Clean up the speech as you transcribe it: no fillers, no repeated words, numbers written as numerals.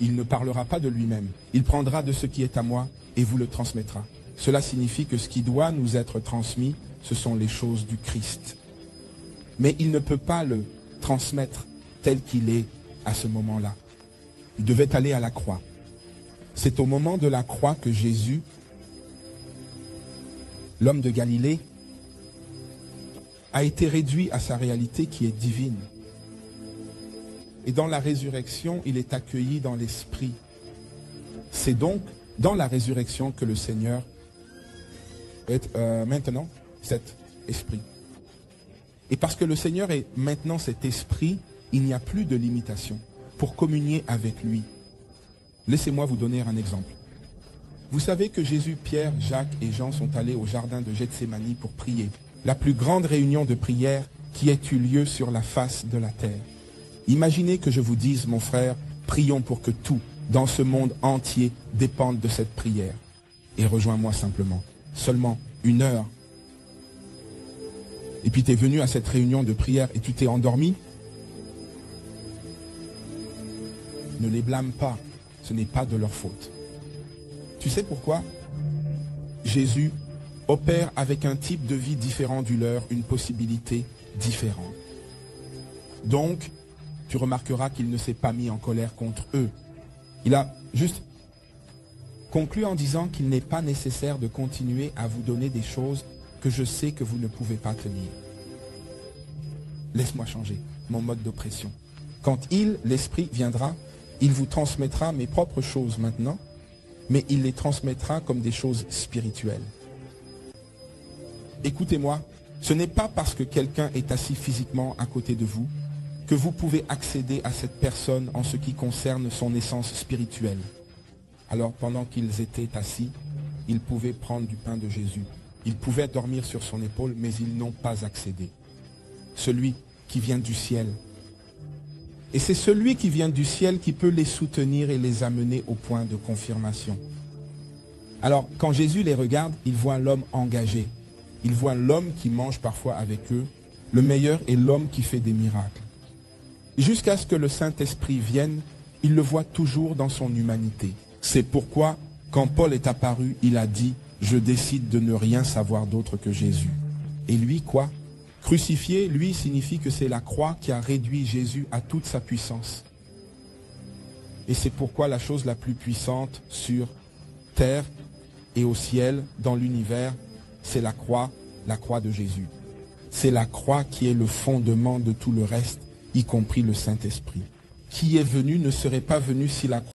Il ne parlera pas de lui-même. Il prendra de ce qui est à moi et vous le transmettra. Cela signifie que ce qui doit nous être transmis, ce sont les choses du Christ. Mais il ne peut pas le transmettre tel qu'il est à ce moment-là. Il devait aller à la croix. C'est au moment de la croix que Jésus, l'homme de Galilée, a été réduit à sa réalité qui est divine. Et dans la résurrection, il est accueilli dans l'esprit. C'est donc dans la résurrection que le Seigneur est maintenant cet esprit. Et parce que le Seigneur est maintenant cet esprit, il n'y a plus de limitation pour communier avec lui. Laissez-moi vous donner un exemple. Vous savez que Jésus, Pierre, Jacques et Jean sont allés au jardin de Gethsémani pour prier. La plus grande réunion de prière qui ait eu lieu sur la face de la terre. Imaginez que je vous dise, mon frère, prions pour que tout, dans ce monde entier, dépende de cette prière. Et rejoins-moi simplement. Seulement 1 heure. Et puis tu es venu à cette réunion de prière et tu t'es endormi. Ne les blâme pas. Ce n'est pas de leur faute. Tu sais pourquoi? Jésus opère avec un type de vie différent du leur, une possibilité différente. Donc, tu remarqueras qu'il ne s'est pas mis en colère contre eux. Il a juste conclu en disant qu'il n'est pas nécessaire de continuer à vous donner des choses que je sais que vous ne pouvez pas tenir. Laisse-moi changer mon mode d'oppression. Quand il, l'Esprit, viendra, il vous transmettra mes propres choses maintenant, mais il les transmettra comme des choses spirituelles. Écoutez-moi, ce n'est pas parce que quelqu'un est assis physiquement à côté de vous que vous pouvez accéder à cette personne en ce qui concerne son essence spirituelle. Alors pendant qu'ils étaient assis, ils pouvaient prendre du pain de Jésus. Ils pouvaient dormir sur son épaule, mais ils n'ont pas accédé. Celui qui vient du ciel. Et c'est celui qui vient du ciel qui peut les soutenir et les amener au point de confirmation. Alors, quand Jésus les regarde, il voit l'homme engagé. Il voit l'homme qui mange parfois avec eux. Le meilleur est l'homme qui fait des miracles. Jusqu'à ce que le Saint-Esprit vienne, il le voit toujours dans son humanité. C'est pourquoi, quand Paul est apparu, il a dit « Je décide de ne rien savoir d'autre que Jésus ». Et lui, quoi? Crucifié, lui, signifie que c'est la croix qui a réduit Jésus à toute sa puissance. Et c'est pourquoi la chose la plus puissante sur terre et au ciel, dans l'univers, c'est la croix de Jésus. C'est la croix qui est le fondement de tout le reste, y compris le Saint-Esprit. Qui est venu ne serait pas venu si la croix